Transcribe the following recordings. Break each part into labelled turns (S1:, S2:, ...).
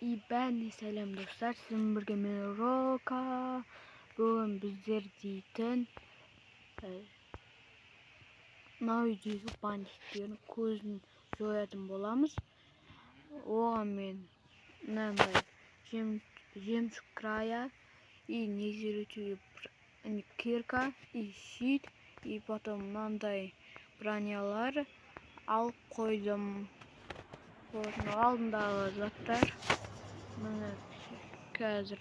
S1: Ben selam dostlar. Sizin birge men Roka. Bugün bizler deyten Navidi'yi banditlerini көзін жоятын боламыз. Оған мен мынандай жемчуг края и незерючий кирка и щит и потом мынандай бронялар алып қойдым. Алдындағы заттар мына қазір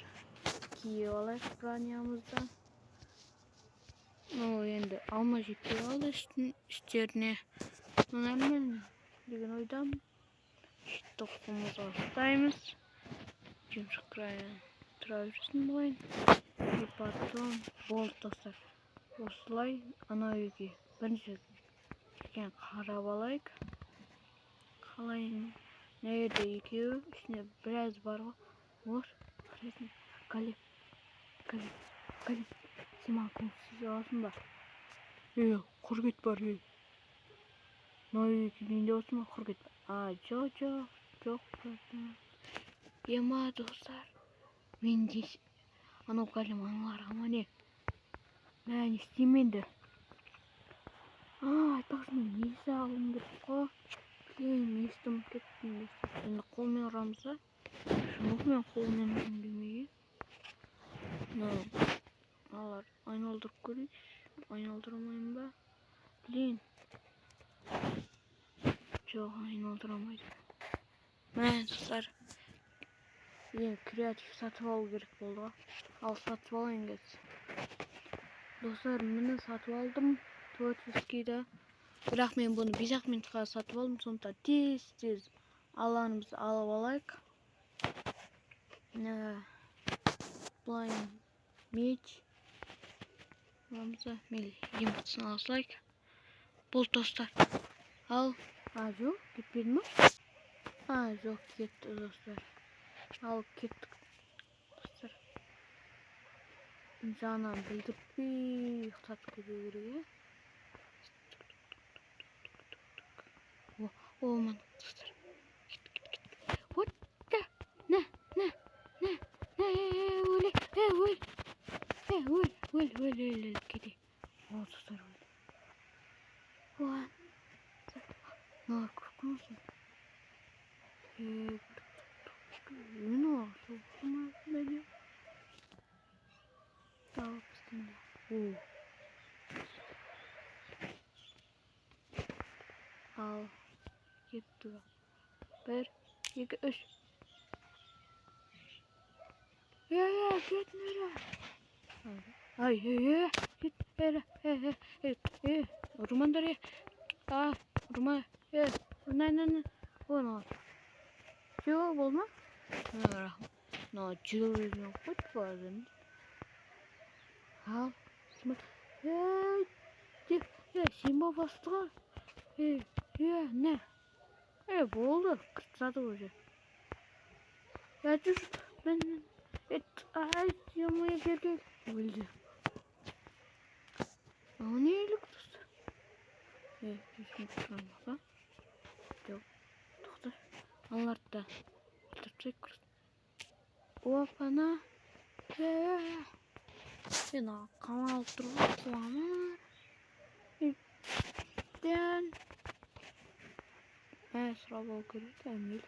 S1: киіп алайық бронямызды. Енді алма жетпей қалды іштеріне. Мен деген ойдамын. Тоқымызға ұстаймыз. Жемчуг края тұра берсін былай. И потом болды достар. Осылай анау үйге бірінші қарап алайық. Қалай nerede екеуі ішіне біраз бар ғой. Вот, Калиб. Сен маған көмектесе аласың ба? Құр кет бар. Мынау менде болсын ба? Құр кет. Жоқ. Ема достар. Менде анау Калим аналарға ма не? Не істейменді? Айтпақшы мен несі алым керек қой. Естім кеттім. Енді қолмен ұрамыз да. Жоқ мен қолмен ұрам демейін. Алар айналдырып көрейік. Айналдырамайын ба? Жоқ, айналдырамайды. Мен достар креатив сатып алу керек болды ғой. Ал сатып алайын кетсі. Достар, мені сатып алдым. Творческийді. Бірақ мен бұны 5 минутқа сатып алдым. Сондықтан тез аланымызды алып алайық. Былай меч. Мен емтісін алсылайық. Бұл достар. Ал. Жоқ, кетпеді ма? Жоқ, кетті достар. Ал кеттік. Достар. Жаңан білдіртпей ұқтатып көбе керек. Мана достар. Вот. Өл. Кете. Достар өл. Мына көркінсің. Соғысыма бәле. Ал біздің. Ал. Кетті. 1, 2, 3. Кет нері. Кет. Ұрмандар. Ұрма. Оны. Жоқ, болма. Жүргізіне қойт базын. Ал. Сен ба бастыға? Не? Болды. Қыртсады уже. Жүр. Емай кергел. Өлді. Не елік достар? Жүзін тұрған ба? Жоқ. Тоқтар. Аларды тұртсай күрсін. Опана. Сен қамалып тұрған қуамыр. Сұрап алу керек. Әмел.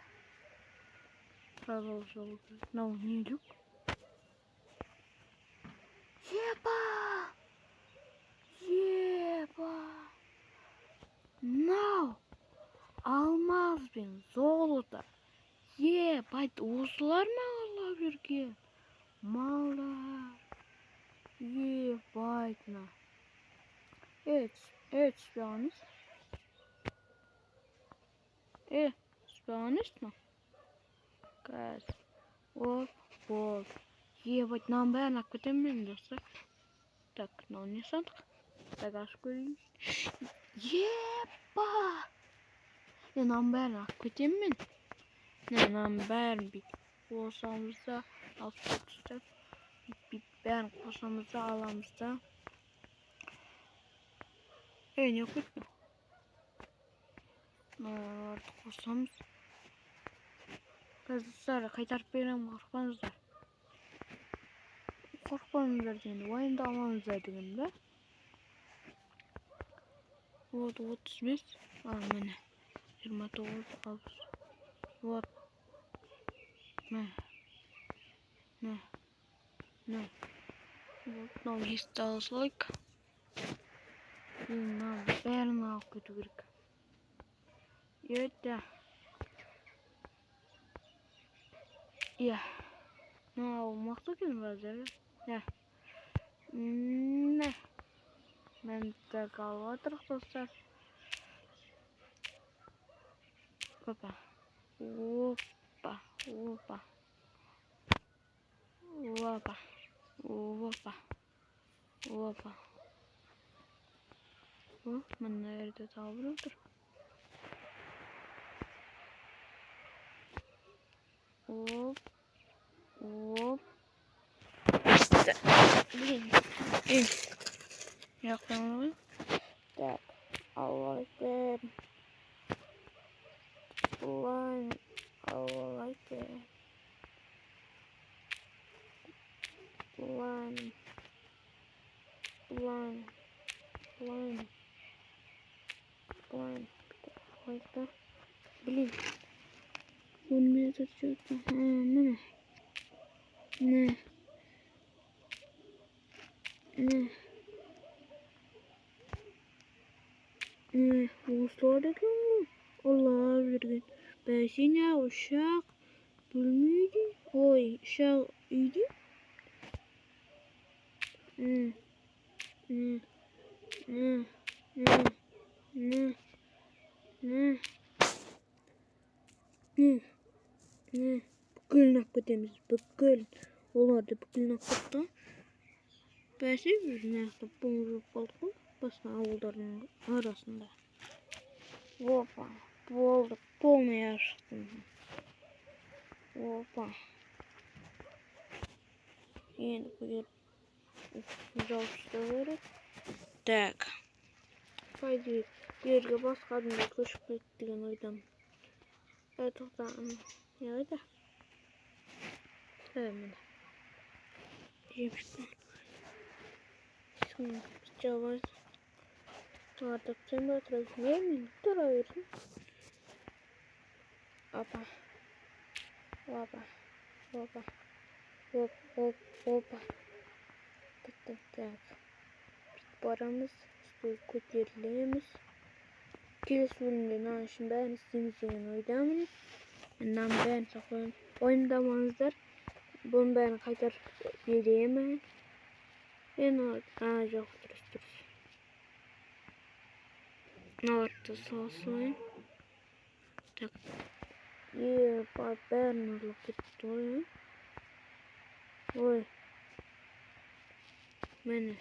S1: Сұрап алу керек. Нау не елік? Епа! Нау! Алмаз бен золото. Байт, осылар мағала берген. Малдар. Байтна. Спионист. Спионист мı? Кәз. Бол. Байт, нам бәрін ақ кетем мен достар. Так, не сандық? Так, ашып көрейін. Нам бәрін ақ кетем мен. Нам бәрін бейт қосамызда алып кетістер. Бәрін қосамызда аламызда. Не кетті? Қосамыз. Dostlar kaytarıp berem, korkmazlar. Korkmazlar yani. Oyunda almanızlar dedim de. Вот 35. Mana. 29 60. Вот. Ne. Вот now he starts like. Now berna kötü bir. Yöte. Ya. Now makta gelmez ya. Ne. Ben de kalmadım dostlar. Hoppa. Hoppa. Hoppa. Hoppa. Hoppa. Hoppa. Hop. Ben nerede tavırımdır? Hop. Hop. İşte. İn. Yaklanıyor. Так. Allah ekber. Ulan. Allah ekber. Ulan. Ulan. Ulan. Ulan. Oysa. Блин. Он меня тут что-то... Ne? Uluslardaki mi? Allah vergin. Ben seni uşak bulmuydu. Oy uşak idi. Ne? Bugün hakikaten bugün. Olardı bugün hakikaten. Ben seviyorum ya. Bunu balkon. Basma avulların arasında. Опа, полный ящик. Опа. И будет жалко говорит. Так. Пойди. Yerге басқадым да көшіп кетті деген ойдамын. Тоқтағанмын. Не ойда? Міне. Жемшіктің. Жалғыз. Тартып сен бе отырасың? Мен тұра берсін. Опа. Опа. Опа. Опа. Так. Paramız көтерілеміз. Келесі бөлімде үшін бәрін істейміз деген ойдамын. Мынаны бәрін сақlayын. Ойымдамаңыздар. Бұның бәрін қайтарып беремін. Жоқ, дұрыс. Мыналарды салсайын. Так. Бәрін ұрлап кетті ғой. Ой. Міне.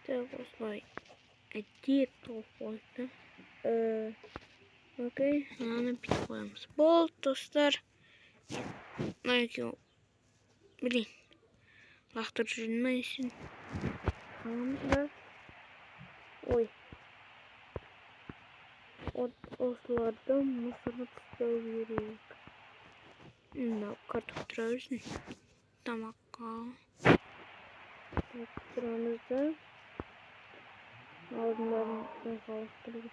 S1: Так, осылай. Әдет толып қойды. Окей, ананы бүйтіп қоямыз. Болды, достар. Блин. Лақтырып жүрмейсін. Аламыздар. Ой. Осыларды мұсырға тастау керек. Мынау картоп тұра берсін. Тамаққа. Тұрамыздар. Алдындарын қалықтырып.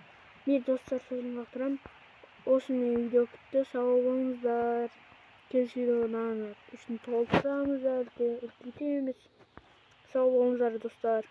S1: Не достар сөзін қақтырам. Осымен видео күтті. Сау болыңыздар. Келесі видеодан үшін толтырамыз әлде үлкейтеміз. Сау болыңыздар достар.